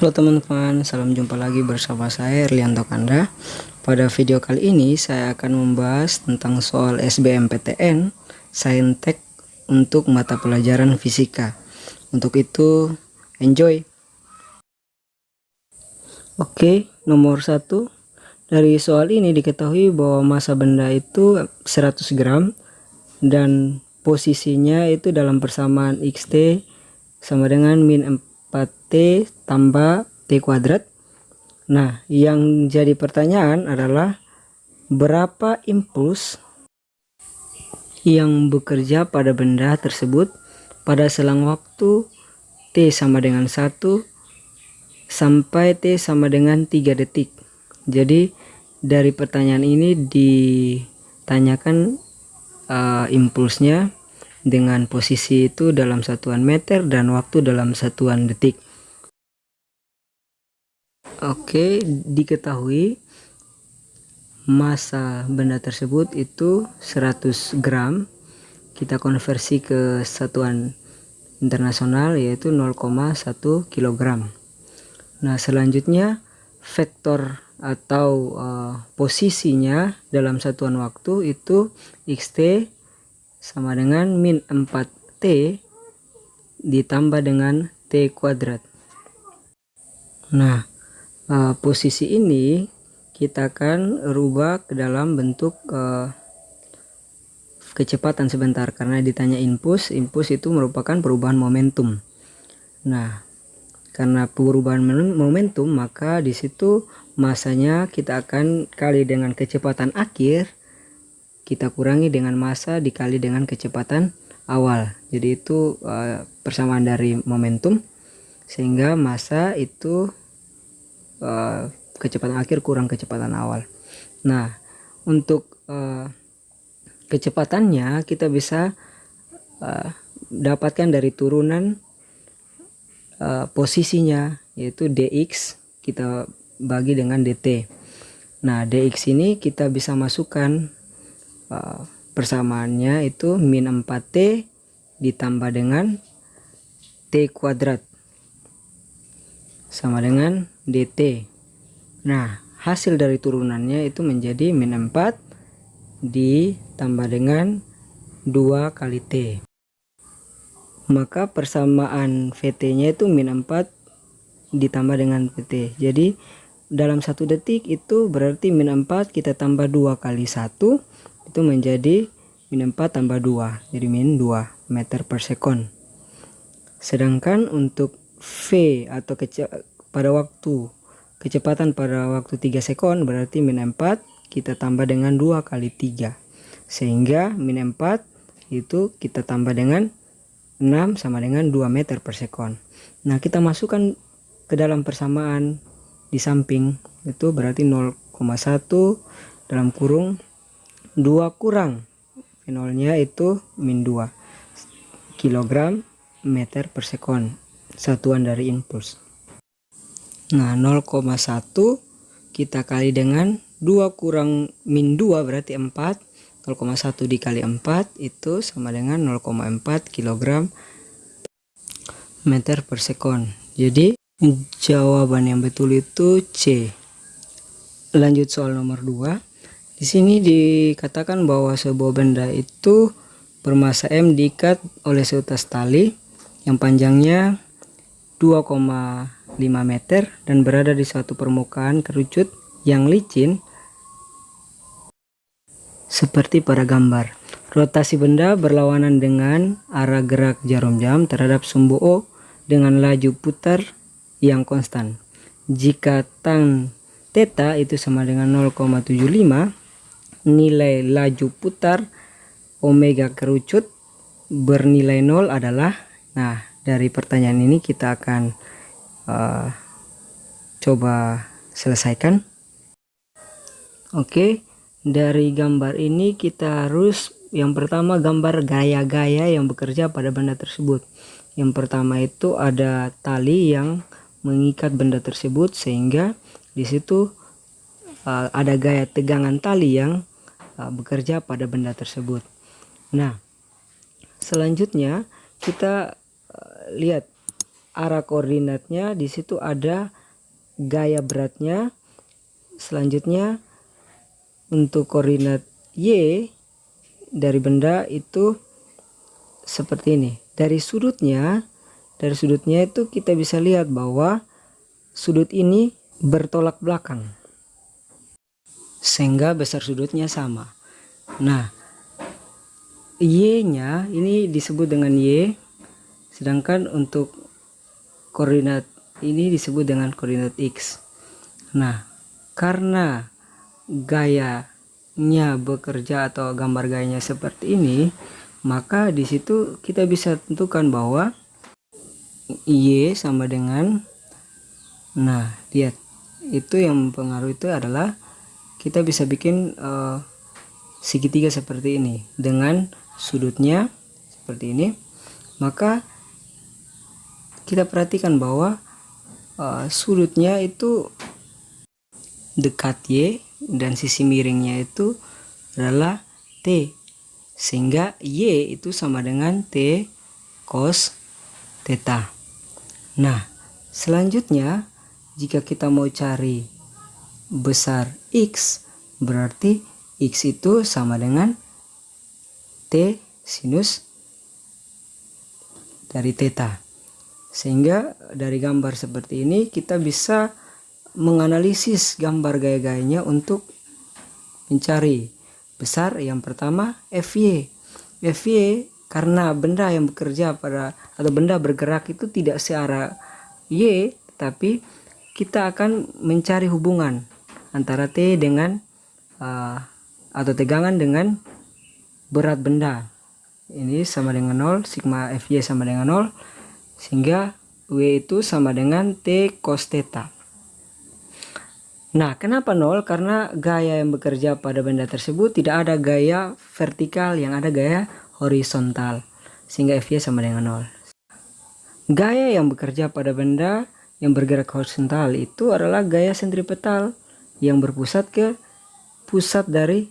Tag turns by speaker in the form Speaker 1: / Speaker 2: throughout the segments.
Speaker 1: Halo teman-teman, salam jumpa lagi bersama saya Erlianto Kanda. Pada video kali ini saya akan membahas tentang soal SBMPTN Saintek untuk mata pelajaran fisika. Untuk itu, enjoy. Oke, nomor 1. Dari soal ini diketahui bahwa massa benda itu 100 gram dan posisinya itu dalam persamaan xt sama dengan min 4t tambah t kuadrat. Nah, yang jadi pertanyaan adalah berapa impuls yang bekerja pada benda tersebut pada selang waktu t sama dengan 1 sampai t sama dengan 3 detik. Jadi dari pertanyaan ini ditanyakan impulsnya dengan posisi itu dalam satuan meter dan waktu dalam satuan detik. Oke, diketahui massa benda tersebut itu 100 gram. Kita konversi ke satuan internasional yaitu 0,1 kilogram. Nah, selanjutnya vektor atau posisinya dalam satuan waktu itu xt sama dengan min 4t ditambah dengan t kuadrat. Nah, posisi ini kita akan rubah ke dalam bentuk kecepatan sebentar karena ditanya impuls itu merupakan perubahan momentum. Nah, karena perubahan momentum maka di situ massanya kita akan kali dengan kecepatan akhir, kita kurangi dengan massa dikali dengan kecepatan awal. Jadi itu persamaan dari momentum, sehingga massa itu kecepatan akhir kurang kecepatan awal. Nah, untuk kecepatannya kita bisa dapatkan dari turunan posisinya, yaitu dx kita bagi dengan dt. Nah, dx ini kita bisa masukkan persamaannya itu min 4t ditambah dengan t kuadrat sama dengan dt. Nah, hasil dari turunannya itu menjadi min 4 ditambah dengan 2 kali t. Maka persamaan Vt nya itu min 4 ditambah dengan Pt. Jadi dalam 1 detik itu berarti min 4 kita tambah 2 kali 1 itu menjadi min 4 tambah 2, jadi min 2 meter per sekon. Sedangkan untuk V atau pada waktu kecepatan pada waktu 3 sekon berarti min 4 kita tambah dengan 2 kali 3, sehingga min 4 itu kita tambah dengan 6 sama dengan 2 meter per sekon. Nah, kita masukkan ke dalam persamaan di samping itu berarti 0,1 dalam kurung 2 kurang nolnya itu min 2 kilogram meter per sekon, satuan dari impuls. Nah, 0,1 kita kali dengan 2 kurang min 2 berarti 4. 0,1 dikali 4 itu sama dengan 0,4 kilogram meter per sekon. Jadi jawaban yang betul itu C. Lanjut soal nomor 2. Di sini dikatakan bahwa sebuah benda itu bermassa M diikat oleh seutas tali yang panjangnya 2,5 meter dan berada di suatu permukaan kerucut yang licin seperti pada gambar. Rotasi benda berlawanan dengan arah gerak jarum jam terhadap sumbu O dengan laju putar yang konstan. Jika tang theta itu sama dengan 0,75, nilai laju putar omega kerucut bernilai 0 adalah. Nah, dari pertanyaan ini kita akan coba selesaikan. Oke, dari gambar ini kita harus yang pertama gambar gaya-gaya yang bekerja pada benda tersebut. Yang pertama itu ada tali yang mengikat benda tersebut sehingga di situ ada gaya tegangan tali yang bekerja pada benda tersebut. Nah, selanjutnya kita lihat arah koordinatnya, di situ ada gaya beratnya. Selanjutnya untuk koordinat Y dari benda itu seperti ini. Dari sudutnya itu kita bisa lihat bahwa sudut ini bertolak belakang, sehingga besar sudutnya sama. Nah, Y-nya ini disebut dengan Y, sedangkan untuk koordinat ini disebut dengan koordinat X. Nah, karena gayanya bekerja atau gambar gayanya seperti ini, maka di situ kita bisa tentukan bahwa Y sama dengan, nah lihat, itu yang mempengaruhi itu adalah kita bisa bikin segitiga seperti ini dengan sudutnya seperti ini. Maka kita perhatikan bahwa sudutnya itu dekat Y dan sisi miringnya itu adalah T, sehingga Y itu sama dengan T cos theta. Nah, selanjutnya jika kita mau cari besar X, berarti X itu sama dengan T sinus dari theta. Sehingga dari gambar seperti ini kita bisa menganalisis gambar gaya-gayanya untuk mencari besar. Yang pertama Fy. Fy karena benda yang bekerja pada atau benda bergerak itu tidak searah Y, tapi kita akan mencari hubungan antara T dengan atau tegangan dengan berat benda. Ini sama dengan 0, sigma Fy sama dengan 0, sehingga W itu sama dengan T cos theta. Nah, kenapa 0? Karena gaya yang bekerja pada benda tersebut tidak ada gaya vertikal, yang ada gaya horizontal, sehingga Fy sama dengan 0. Gaya yang bekerja pada benda yang bergerak horizontal itu adalah gaya sentripetal yang berpusat ke pusat dari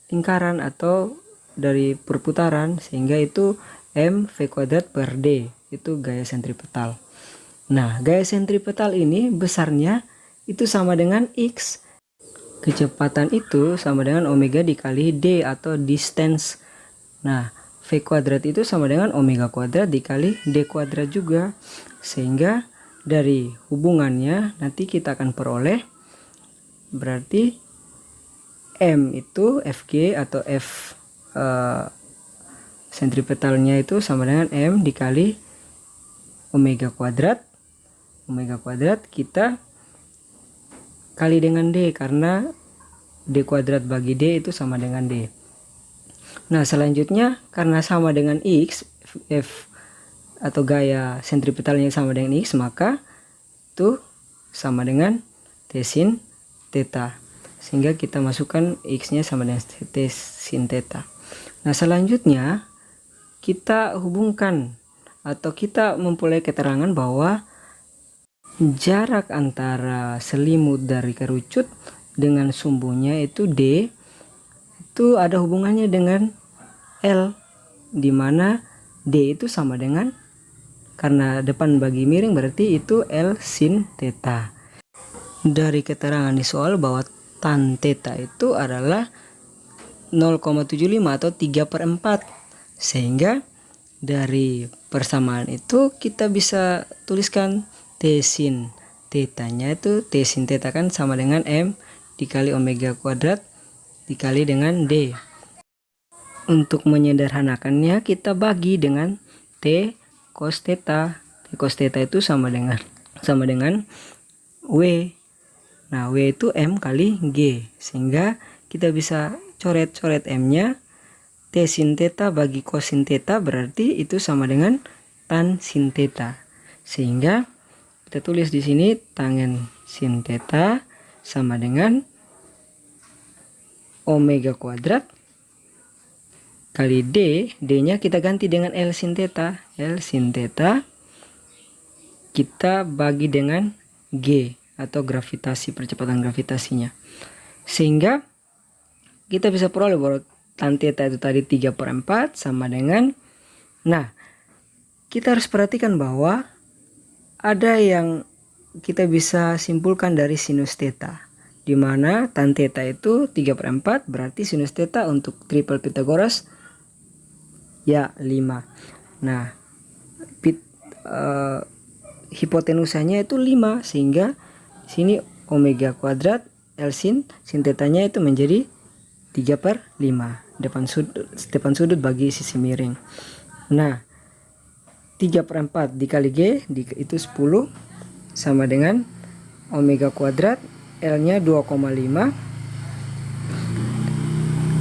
Speaker 1: lingkaran atau dari perputaran, sehingga itu mv²/d, itu gaya sentripetal. Nah, gaya sentripetal ini besarnya itu sama dengan X. Kecepatan itu sama dengan omega dikali D atau distance. Nah, V² itu sama dengan omega² dikali D² juga. Sehingga dari hubungannya nanti kita akan peroleh, berarti M itu Fg atau F sentripetalnya itu sama dengan M dikali omega². Omega² kita kali dengan D, karena D² bagi D itu sama dengan D. Nah, selanjutnya karena sama dengan X, F atau gaya sentripetalnya sama dengan X, maka itu sama dengan T sin theta, sehingga kita masukkan X nya sama dengan T sin theta. Nah, selanjutnya kita hubungkan atau kita memperoleh keterangan bahwa jarak antara selimut dari kerucut dengan sumbunya itu D, itu ada hubungannya dengan L, dimana D itu sama dengan, karena depan bagi miring berarti itu L sin theta. Dari keterangan di soal bahwa tan theta itu adalah 0,75 atau 3/4, sehingga dari persamaan itu kita bisa tuliskan T sin theta-nya itu, T sin theta kan sama dengan M dikali omega² dikali dengan D. Untuk menyederhanakannya kita bagi dengan T cos theta. T cos theta itu sama dengan W. Nah, W itu M kali G, sehingga kita bisa coret-coret M-nya. T sin theta bagi cos sin theta berarti itu sama dengan tan sin theta. Sehingga kita tulis di sini tangen sin theta sama dengan omega² kali D. D-nya kita ganti dengan L sin theta. L sin theta kita bagi dengan G atau gravitasi, percepatan gravitasinya. Sehingga kita bisa peroleh bahwa tan theta itu tadi 3/4 sama dengan, nah kita harus perhatikan bahwa ada yang kita bisa simpulkan dari sinus theta, di mana tan theta itu 3/4, berarti sinus theta untuk triple Pythagoras ya 5. Nah, hipotenusanya itu 5, sehingga sini omega kuadrat L sin tetanya itu menjadi 3/5 depan sudut bagi sisi miring. Nah, 3/4 dikali G itu 10 sama dengan omega kuadrat L nya 2,5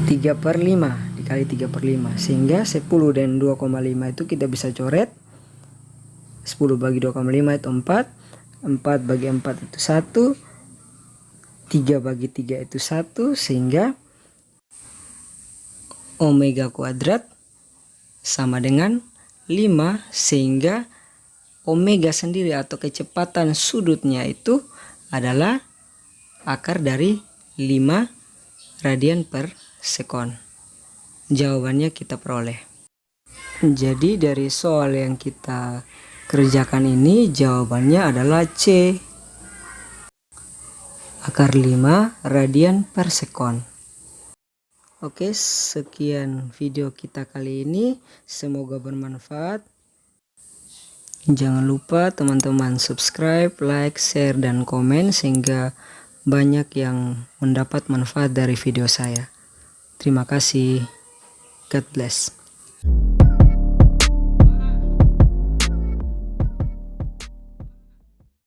Speaker 1: 3/5 dikali 3/5, sehingga 10 dan 2,5 itu kita bisa coret. 10 bagi 2,5 itu 4, 4 bagi 4 itu 1, 3 bagi 3 itu 1, sehingga omega kuadrat sama dengan 5, sehingga omega sendiri atau kecepatan sudutnya itu adalah akar dari 5 radian per sekon. Jawabannya kita peroleh. Jadi dari soal yang kita kerjakan ini jawabannya adalah C, akar 5 radian per sekon. Oke, sekian video kita kali ini, semoga bermanfaat. Jangan lupa teman-teman subscribe, like, share, dan komen sehingga banyak yang mendapat manfaat dari video saya. Terima kasih. God bless.